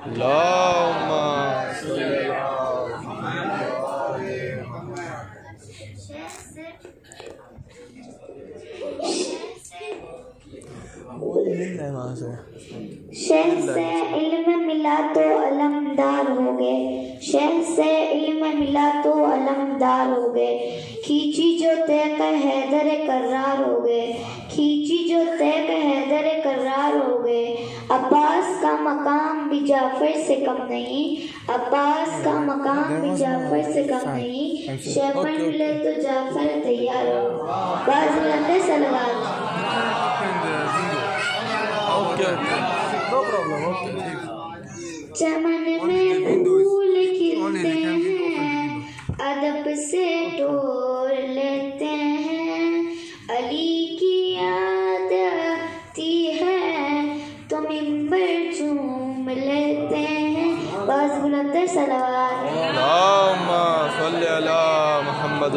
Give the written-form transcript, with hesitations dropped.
अल्लाहुम्मा सल्ली अला शहर से इल्म मिला तो अलमदार हो गए, शहर से इल्म मिला तो अलमदार हो गए। खींची जो तय का हैदर करार हो गए, खींची जो तय का हैदर करार हो गए। अब्बास का मकाम भी जाफर से कम नहीं, अब्बास का मकाम भी जाफर से कम नहीं। शहर मिले तो जाफर तैयार हो। बाज़ सलवात। No problem. ओके। चमन में फूल खिलते हैं, अदब से तोड़ लेते हैं। अली की याद आती है तो मिंबर चूम लेते हैं। बस बुलंद सलवात। अल्लाहुम्मा सल्ली अला मुहम्मद।